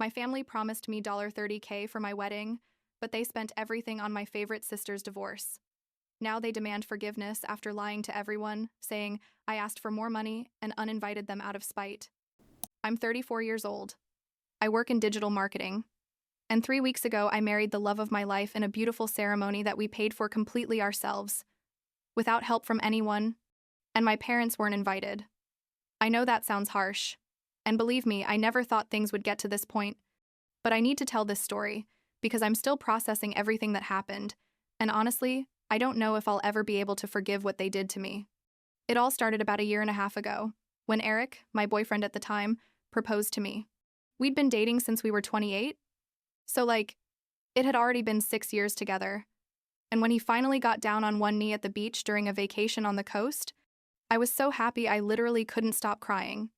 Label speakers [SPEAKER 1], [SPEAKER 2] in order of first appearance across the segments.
[SPEAKER 1] My family promised me $30K for my wedding, but they spent everything on my favorite sister's divorce. Now they demand forgiveness after lying to everyone, saying I asked for more money and uninvited them out of spite. I'm 34 years old. I work in digital marketing. And 3 weeks ago, I married the love of my life in a beautiful ceremony that we paid for completely ourselves, without help from anyone, and my parents weren't invited. I know that sounds harsh. And believe me, I never thought things would get to this point. But I need to tell this story, because I'm still processing everything that happened, and honestly, I don't know if I'll ever be able to forgive what they did to me. It all started about a year and a half ago, when Eric, my boyfriend at the time, proposed to me. We'd been dating since we were 28, so it had already been 6 years together. And when he finally got down on one knee at the beach during a vacation on the coast, I was so happy I literally couldn't stop crying.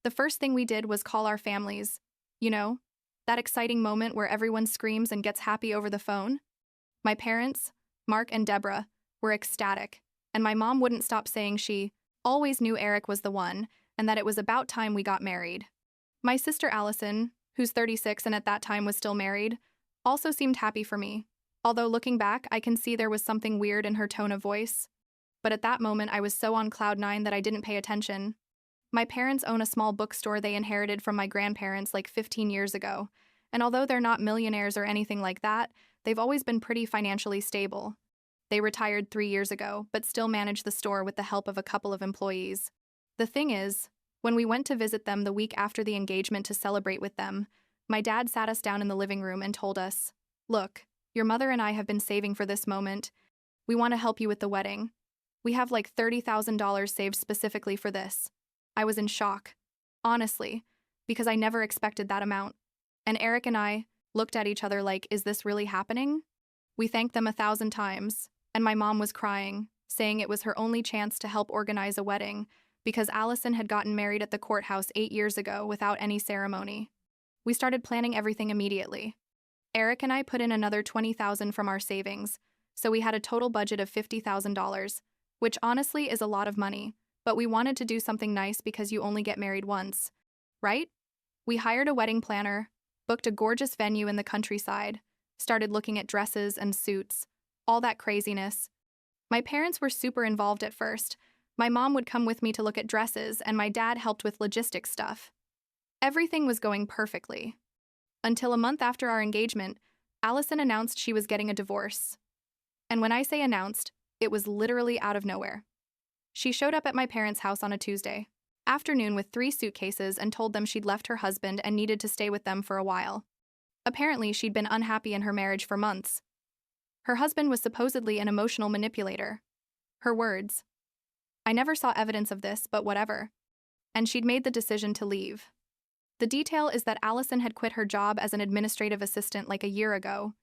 [SPEAKER 1] The first thing we did was call our families. You know, that exciting moment where everyone screams and gets happy over the phone? My parents, Mark and Deborah, were ecstatic, and my mom wouldn't stop saying she always knew Eric was the one and that it was about time we got married. My sister Allison, who's 36 and at that time was still married, also seemed happy for me, although looking back, I can see there was something weird in her tone of voice. But at that moment, I was so on cloud nine that I didn't pay attention. My parents own a small bookstore they inherited from my grandparents 15 years ago, and although they're not millionaires or anything like that, they've always been pretty financially stable. They retired 3 years ago, but still manage the store with the help of a couple of employees. The thing is, when we went to visit them the week after the engagement to celebrate with them, my dad sat us down in the living room and told us, "Look, your mother and I have been saving for this moment. We want to help you with the wedding. We have $30,000 saved specifically for this." I was in shock, honestly, because I never expected that amount. And Eric and I looked at each other like, is this really happening? We thanked them 1,000 times, and my mom was crying, saying it was her only chance to help organize a wedding because Allison had gotten married at the courthouse 8 years ago without any ceremony. We started planning everything immediately. Eric and I put in another $20,000 from our savings, so we had a total budget of $50,000, which honestly is a lot of money, but we wanted to do something nice because you only get married once, right? We hired a wedding planner, booked a gorgeous venue in the countryside, started looking at dresses and suits, all that craziness. My parents were super involved at first. My mom would come with me to look at dresses, and my dad helped with logistics stuff. Everything was going perfectly. Until a month after our engagement, Allison announced she was getting a divorce. And when I say announced, it was literally out of nowhere. She showed up at my parents' house on a Tuesday afternoon with 3 suitcases and told them she'd left her husband and needed to stay with them for a while. Apparently, she'd been unhappy in her marriage for months. Her husband was supposedly an emotional manipulator. Her words. I never saw evidence of this, but whatever. And she'd made the decision to leave. The detail is that Allison had quit her job as an administrative assistant a year ago,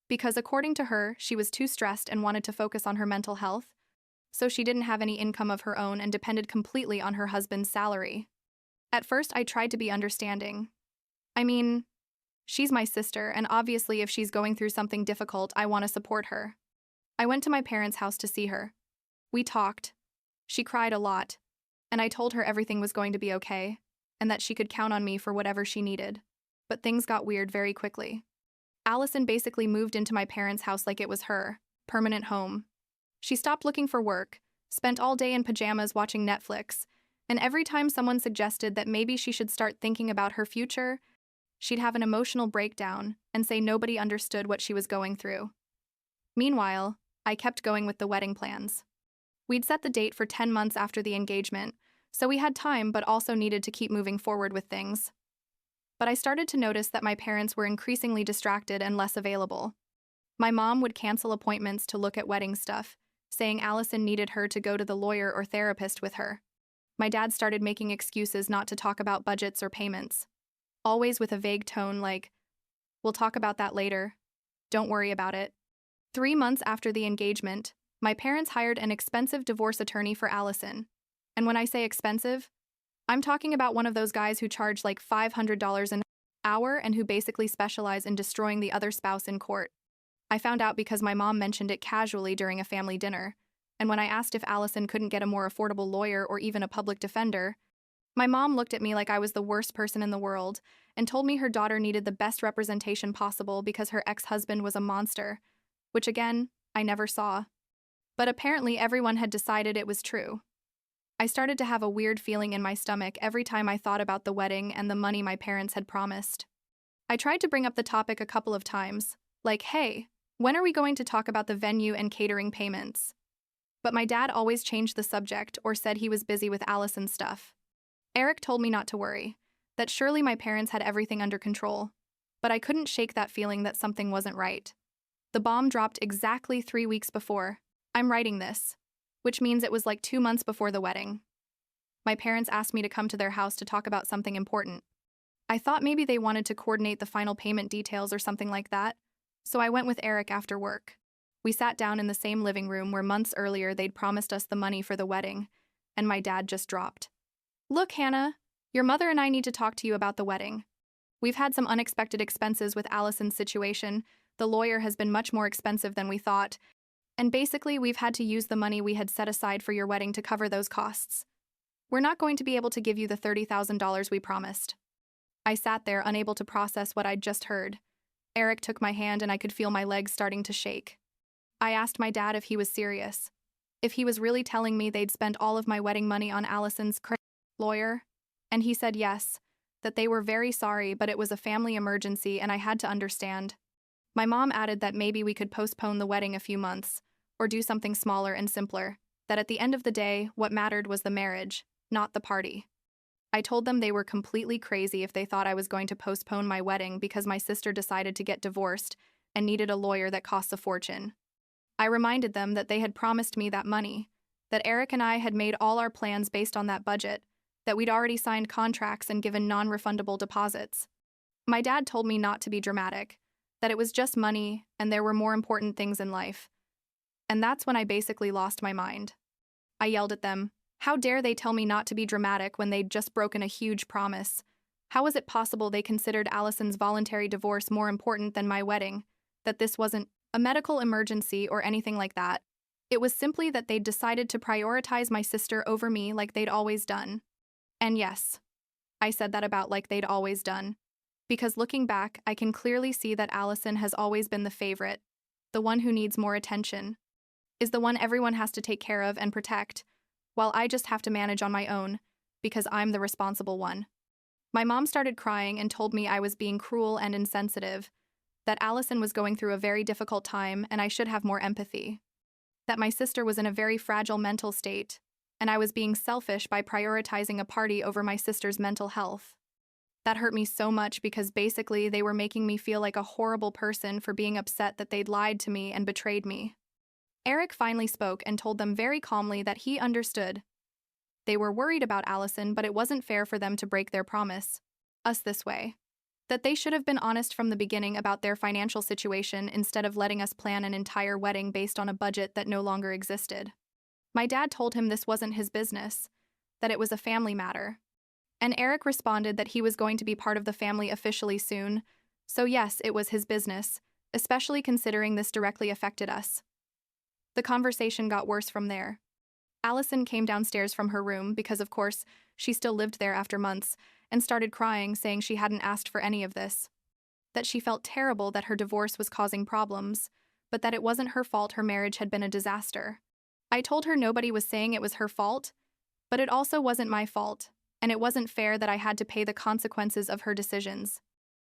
[SPEAKER 1] because according to her, she was too stressed and wanted to focus on her mental health, so she didn't have any income of her own and depended completely on her husband's salary. At first, I tried to be understanding. I mean, she's my sister, and obviously if she's going through something difficult, I want to support her. I went to my parents' house to see her. We talked. She cried a lot, and I told her everything was going to be okay, and that she could count on me for whatever she needed. But things got weird very quickly. Allison basically moved into my parents' house like it was her permanent home. She stopped looking for work, spent all day in pajamas watching Netflix, and every time someone suggested that maybe she should start thinking about her future, she'd have an emotional breakdown and say nobody understood what she was going through. Meanwhile, I kept going with the wedding plans. We'd set the date for 10 months after the engagement, so we had time but also needed to keep moving forward with things. But I started to notice that my parents were increasingly distracted and less available. My mom would cancel appointments to look at wedding stuff, saying Allison needed her to go to the lawyer or therapist with her. My dad started making excuses not to talk about budgets or payments, always with a vague tone like, "We'll talk about that later. Don't worry about it." 3 months after the engagement, my parents hired an expensive divorce attorney for Allison. And when I say expensive, I'm talking about one of those guys who charge $500 an hour and who basically specialize in destroying the other spouse in court. I found out because my mom mentioned it casually during a family dinner, and when I asked if Allison couldn't get a more affordable lawyer or even a public defender, My mom looked at me like I was the worst person in the world and told me her daughter needed the best representation possible because her ex-husband was a monster, which again, I never saw. But apparently everyone had decided it was true. I started to have a weird feeling in my stomach every time I thought about the wedding and the money my parents had promised. I tried to bring up the topic a couple of times, like, hey, when are we going to talk about the venue and catering payments? But my dad always changed the subject or said he was busy with Allison's stuff. Eric told me not to worry, that surely my parents had everything under control. But I couldn't shake that feeling that something wasn't right. The bomb dropped exactly 3 weeks before. I'm writing this, which means it was like 2 months before the wedding. My parents asked me to come to their house to talk about something important. I thought maybe they wanted to coordinate the final payment details or something like that, so I went with Eric after work. We sat down in the same living room where months earlier they'd promised us the money for the wedding, and my dad just dropped. Look, Hannah, your mother and I need to talk to you about the wedding. We've had some unexpected expenses with Allison's situation. The lawyer has been much more expensive than we thought, and basically we've had to use the money we had set aside for your wedding to cover those costs. We're not going to be able to give you the $30,000 we promised. I sat there, unable to process what I'd just heard. Eric took my hand and I could feel my legs starting to shake. I asked my dad if he was serious, if he was really telling me they'd spent all of my wedding money on Allison's lawyer, and he said yes, that they were very sorry but it was a family emergency and I had to understand. My mom added that maybe we could postpone the wedding a few months, or do something smaller and simpler, that at the end of the day, what mattered was the marriage, not the party. I told them they were completely crazy if they thought I was going to postpone my wedding because my sister decided to get divorced and needed a lawyer that costs a fortune. I reminded them that they had promised me that money, that Eric and I had made all our plans based on that budget, that we'd already signed contracts and given non-refundable deposits. My dad told me not to be dramatic, that it was just money and there were more important things in life. And that's when I basically lost my mind. I yelled at them, how dare they tell me not to be dramatic when they'd just broken a huge promise? How was it possible they considered Allison's voluntary divorce more important than my wedding, that this wasn't a medical emergency or anything like that? It was simply that they'd decided to prioritize my sister over me like they'd always done. And yes, I said that about like they'd always done. Because looking back, I can clearly see that Allison has always been the favorite, the one who needs more attention, is the one everyone has to take care of and protect, while I just have to manage on my own, because I'm the responsible one. My mom started crying and told me I was being cruel and insensitive, that Allison was going through a very difficult time and I should have more empathy, that my sister was in a very fragile mental state, and I was being selfish by prioritizing a party over my sister's mental health. That hurt me so much because basically they were making me feel like a horrible person for being upset that they'd lied to me and betrayed me. Eric finally spoke and told them very calmly that he understood. They were worried about Allison, but it wasn't fair for them to break their promise, us this way. That they should have been honest from the beginning about their financial situation instead of letting us plan an entire wedding based on a budget that no longer existed. My dad told him this wasn't his business, that it was a family matter. And Eric responded that he was going to be part of the family officially soon, so yes, it was his business, especially considering this directly affected us. The conversation got worse from there. Allison came downstairs from her room because, of course, she still lived there after months, and started crying, saying she hadn't asked for any of this. That she felt terrible that her divorce was causing problems, but that it wasn't her fault her marriage had been a disaster. I told her nobody was saying it was her fault, but it also wasn't my fault, and it wasn't fair that I had to pay the consequences of her decisions.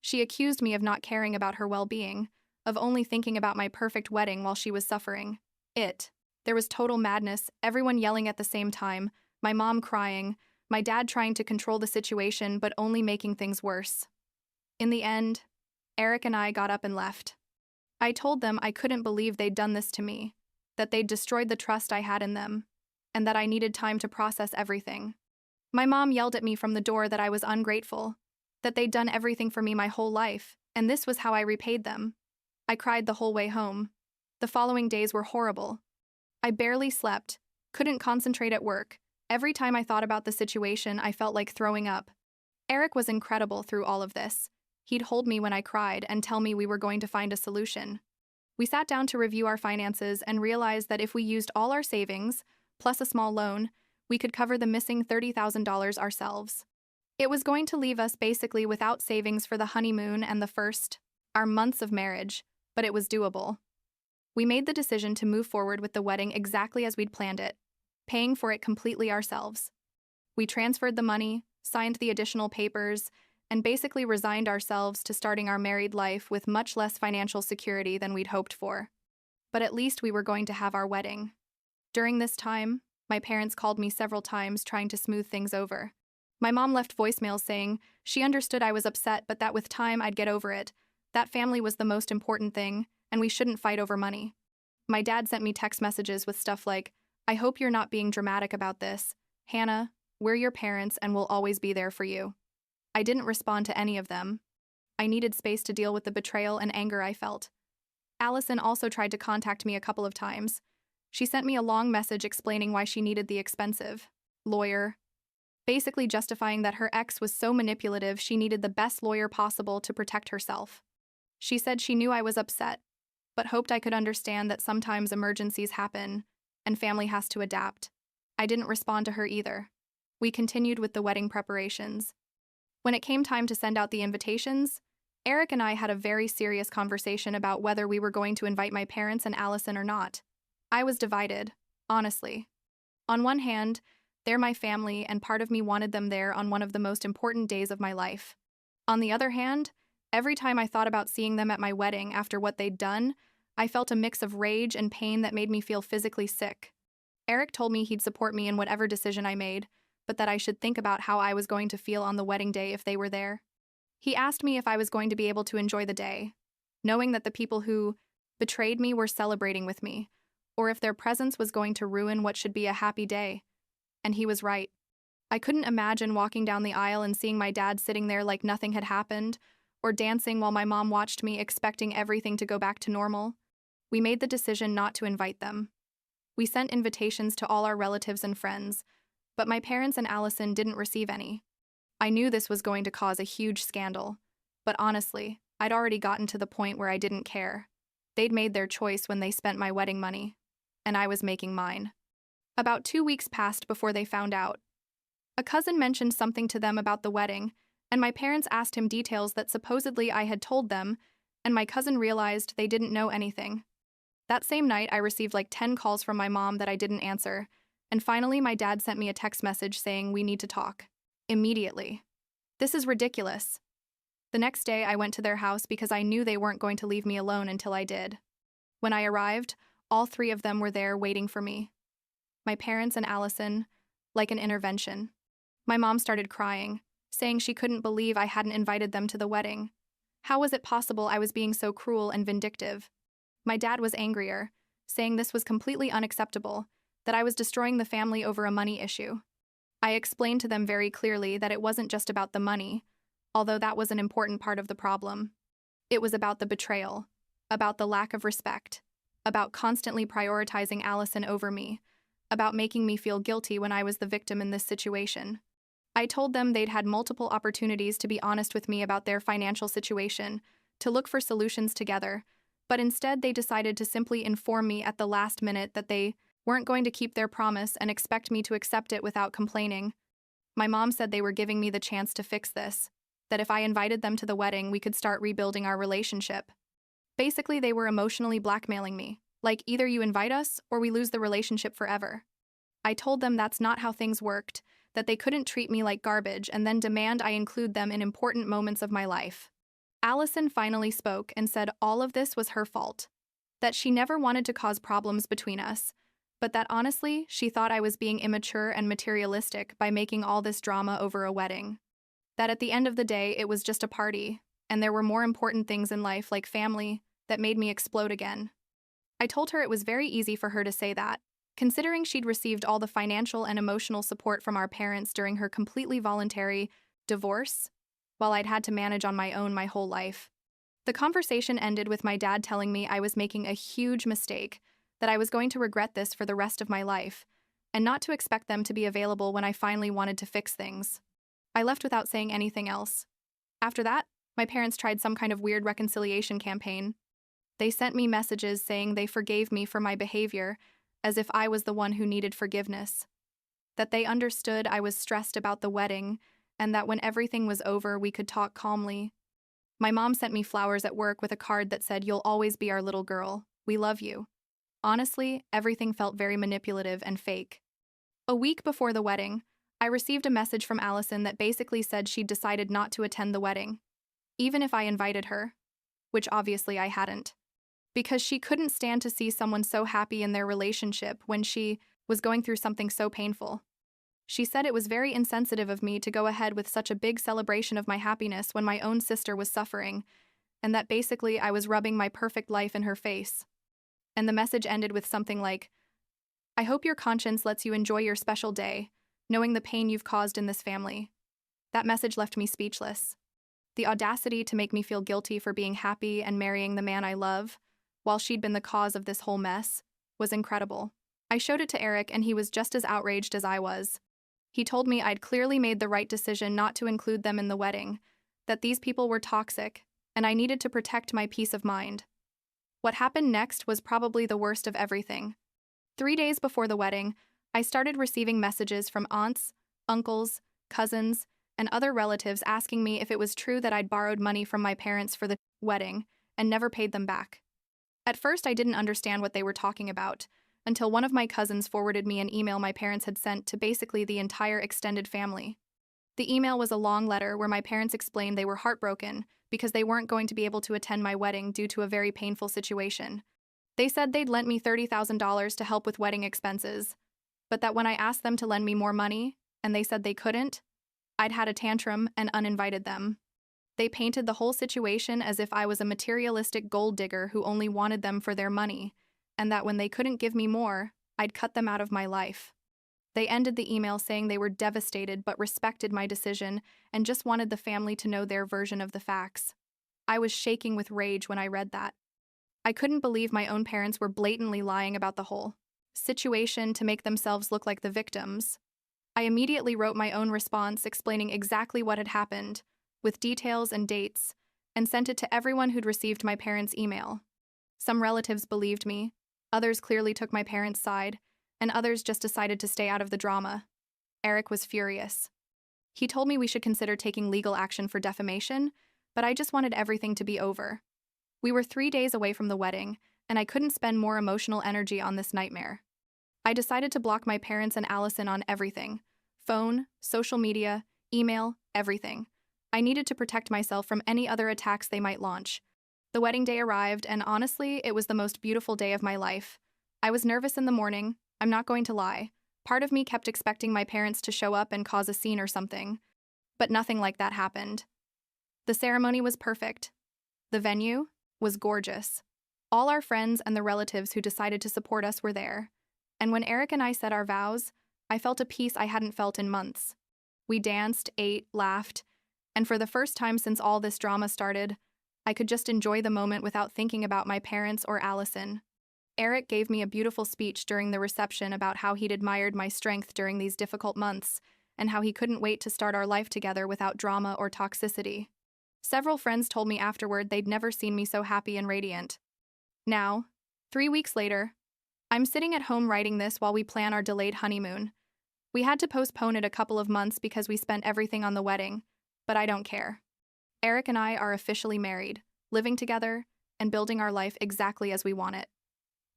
[SPEAKER 1] She accused me of not caring about her well-being, of only thinking about my perfect wedding while she was suffering. There was total madness, everyone yelling at the same time, my mom crying, my dad trying to control the situation but only making things worse. In the end, Eric and I got up and left. I told them I couldn't believe they'd done this to me, that they'd destroyed the trust I had in them, and that I needed time to process everything. My mom yelled at me from the door that I was ungrateful, that they'd done everything for me my whole life, and this was how I repaid them. I cried the whole way home. The following days were horrible. I barely slept, couldn't concentrate at work. Every time I thought about the situation, I felt like throwing up. Eric was incredible through all of this. He'd hold me when I cried and tell me we were going to find a solution. We sat down to review our finances and realized that if we used all our savings, plus a small loan, we could cover the missing $30,000 ourselves. It was going to leave us basically without savings for the honeymoon and our months of marriage, but it was doable. We made the decision to move forward with the wedding exactly as we'd planned it, paying for it completely ourselves. We transferred the money, signed the additional papers, and basically resigned ourselves to starting our married life with much less financial security than we'd hoped for. But at least we were going to have our wedding. During this time, my parents called me several times trying to smooth things over. My mom left voicemails saying she understood I was upset but that with time I'd get over it. That family was the most important thing, and we shouldn't fight over money. My dad sent me text messages with stuff like, "I hope you're not being dramatic about this. Hannah, we're your parents and we'll always be there for you." I didn't respond to any of them. I needed space to deal with the betrayal and anger I felt. Allison also tried to contact me a couple of times. She sent me a long message explaining why she needed the expensive lawyer, basically justifying that her ex was so manipulative she needed the best lawyer possible to protect herself. She said she knew I was upset, but hoped I could understand that sometimes emergencies happen and family has to adapt. I didn't respond to her either. We continued with the wedding preparations. When it came time to send out the invitations, Eric and I had a very serious conversation about whether we were going to invite my parents and Allison or not. I was divided, honestly. On one hand, they're my family and part of me wanted them there on one of the most important days of my life. On the other hand, every time I thought about seeing them at my wedding after what they'd done, I felt a mix of rage and pain that made me feel physically sick. Eric told me he'd support me in whatever decision I made, but that I should think about how I was going to feel on the wedding day if they were there. He asked me if I was going to be able to enjoy the day, knowing that the people who betrayed me were celebrating with me, or if their presence was going to ruin what should be a happy day. And he was right. I couldn't imagine walking down the aisle and seeing my dad sitting there like nothing had happened, or dancing while my mom watched me expecting everything to go back to normal. We made the decision not to invite them. We sent invitations to all our relatives and friends, but my parents and Allison didn't receive any. I knew this was going to cause a huge scandal, but honestly, I'd already gotten to the point where I didn't care. They'd made their choice when they spent my wedding money, and I was making mine. About 2 weeks passed before they found out. A cousin mentioned something to them about the wedding, and my parents asked him details that supposedly I had told them, and my cousin realized they didn't know anything. That same night, I received like 10 calls from my mom that I didn't answer, and finally my dad sent me a text message saying we need to talk. Immediately. This is ridiculous. The next day, I went to their house because I knew they weren't going to leave me alone until I did. When I arrived, all three of them were there waiting for me. My parents and Allison, like an intervention. My mom started crying, saying she couldn't believe I hadn't invited them to the wedding. How was it possible I was being so cruel and vindictive? My dad was angrier, saying this was completely unacceptable, that I was destroying the family over a money issue. I explained to them very clearly that it wasn't just about the money, although that was an important part of the problem. It was about the betrayal, about the lack of respect, about constantly prioritizing Allison over me, about making me feel guilty when I was the victim in this situation. I told them they'd had multiple opportunities to be honest with me about their financial situation, to look for solutions together, but instead they decided to simply inform me at the last minute that they weren't going to keep their promise and expect me to accept it without complaining. My mom said they were giving me the chance to fix this, that if I invited them to the wedding, we could start rebuilding our relationship. Basically, they were emotionally blackmailing me, like either you invite us or we lose the relationship forever. I told them that's not how things worked, that they couldn't treat me like garbage and then demand I include them in important moments of my life. Allison finally spoke and said all of this was her fault, that she never wanted to cause problems between us, but that honestly, she thought I was being immature and materialistic by making all this drama over a wedding. That at the end of the day, it was just a party, and there were more important things in life like family that made me explode again. I told her it was very easy for her to say that, considering she'd received all the financial and emotional support from our parents during her completely voluntary divorce, while I'd had to manage on my own my whole life. The conversation ended with my dad telling me I was making a huge mistake, that I was going to regret this for the rest of my life, and not to expect them to be available when I finally wanted to fix things. I left without saying anything else. After that, my parents tried some kind of weird reconciliation campaign. They sent me messages saying they forgave me for my behavior, as if I was the one who needed forgiveness. that they understood I was stressed about the wedding, and that when everything was over, we could talk calmly. My mom sent me flowers at work with a card that said, "You'll always be our little girl. We love you." Honestly, everything felt very manipulative and fake. A week before the wedding, I received a message from Allison that basically said she'd decided not to attend the wedding, even if I invited her, which obviously I hadn't, because she couldn't stand to see someone so happy in their relationship when she was going through something so painful. She said it was very insensitive of me to go ahead with such a big celebration of my happiness when my own sister was suffering, and that basically I was rubbing my perfect life in her face. And the message ended with something like, "I hope your conscience lets you enjoy your special day, knowing the pain you've caused in this family." That message left me speechless. The audacity to make me feel guilty for being happy and marrying the man I love, while she'd been the cause of this whole mess, was incredible. I showed it to Eric, and he was just as outraged as I was. He told me I'd clearly made the right decision not to include them in the wedding, that these people were toxic, and I needed to protect my peace of mind. What happened next was probably the worst of everything. 3 days before the wedding, I started receiving messages from aunts, uncles, cousins, and other relatives asking me if it was true that I'd borrowed money from my parents for the wedding and never paid them back. At first, I didn't understand what they were talking about, until one of my cousins forwarded me an email my parents had sent to basically the entire extended family. The email was a long letter where my parents explained they were heartbroken because they weren't going to be able to attend my wedding due to a very painful situation. They said they'd lent me $30,000 to help with wedding expenses, but that when I asked them to lend me more money, and they said they couldn't, I'd had a tantrum and uninvited them. They painted the whole situation as if I was a materialistic gold digger who only wanted them for their money, and that when they couldn't give me more, I'd cut them out of my life. They ended the email saying they were devastated but respected my decision and just wanted the family to know their version of the facts. I was shaking with rage when I read that. I couldn't believe my own parents were blatantly lying about the whole situation to make themselves look like the victims. I immediately wrote my own response explaining exactly what had happened, with details and dates, and sent it to everyone who'd received my parents' email. Some relatives believed me, others clearly took my parents' side, and others just decided to stay out of the drama. Eric was furious. He told me we should consider taking legal action for defamation, but I just wanted everything to be over. We were 3 days away from the wedding, and I couldn't spend more emotional energy on this nightmare. I decided to block my parents and Allison on everything: phone, social media, email, everything. I needed to protect myself from any other attacks they might launch. The wedding day arrived, and honestly, it was the most beautiful day of my life. I was nervous in the morning, I'm not going to lie. Part of me kept expecting my parents to show up and cause a scene or something, but nothing like that happened. The ceremony was perfect. The venue was gorgeous. All our friends and the relatives who decided to support us were there. And when Eric and I said our vows, I felt a peace I hadn't felt in months. We danced, ate, laughed, and for the first time since all this drama started, I could just enjoy the moment without thinking about my parents or Allison. Eric gave me a beautiful speech during the reception about how he'd admired my strength during these difficult months and how he couldn't wait to start our life together without drama or toxicity. Several friends told me afterward they'd never seen me so happy and radiant. Now, 3 weeks later, I'm sitting at home writing this while we plan our delayed honeymoon. We had to postpone it a couple of months because we spent everything on the wedding, but I don't care. Eric and I are officially married, living together, and building our life exactly as we want it.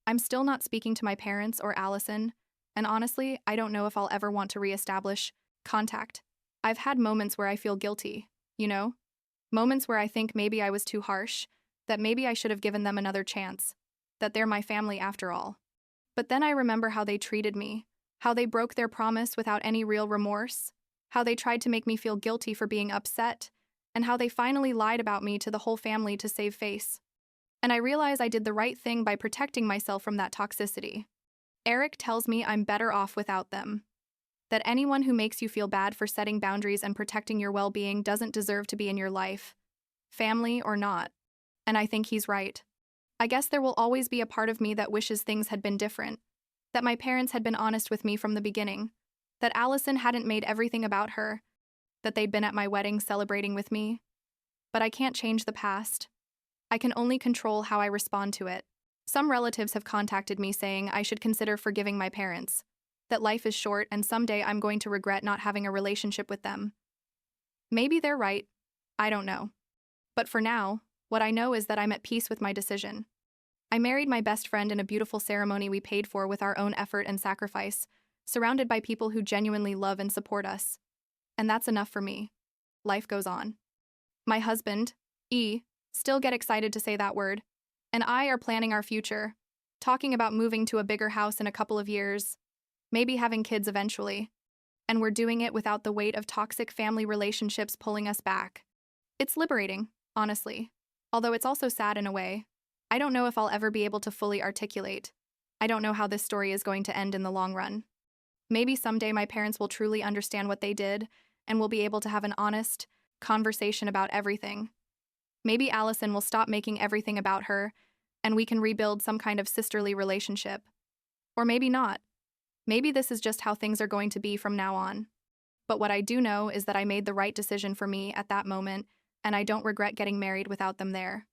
[SPEAKER 1] I'm still not speaking to my parents or Allison, and honestly, I don't know if I'll ever want to reestablish contact. I've had moments where I feel guilty, you know? Moments where I think maybe I was too harsh, that maybe I should have given them another chance, that they're my family after all. But then I remember how they treated me, how they broke their promise without any real remorse, how they tried to make me feel guilty for being upset, and how they finally lied about me to the whole family to save face. And I realize I did the right thing by protecting myself from that toxicity. Eric tells me I'm better off without them. That anyone who makes you feel bad for setting boundaries and protecting your well-being doesn't deserve to be in your life, family or not. And I think he's right. I guess there will always be a part of me that wishes things had been different, that my parents had been honest with me from the beginning, that Allison hadn't made everything about her, that they'd been at my wedding celebrating with me. But I can't change the past. I can only control how I respond to it. Some relatives have contacted me saying I should consider forgiving my parents, that life is short and someday I'm going to regret not having a relationship with them. Maybe they're right. I don't know. But for now, what I know is that I'm at peace with my decision. I married my best friend in a beautiful ceremony we paid for with our own effort and sacrifice, surrounded by people who genuinely love and support us. And that's enough for me. Life goes on. My husband, still get excited to say that word, and I are planning our future, talking about moving to a bigger house in a couple of years, maybe having kids eventually. And we're doing it without the weight of toxic family relationships pulling us back. It's liberating, honestly. Although it's also sad in a way. I don't know if I'll ever be able to fully articulate. I don't know how this story is going to end in the long run. Maybe someday my parents will truly understand what they did, and we'll be able to have an honest conversation about everything. Maybe Allison will stop making everything about her, and we can rebuild some kind of sisterly relationship. Or maybe not. Maybe this is just how things are going to be from now on. But what I do know is that I made the right decision for me at that moment, and I don't regret getting married without them there.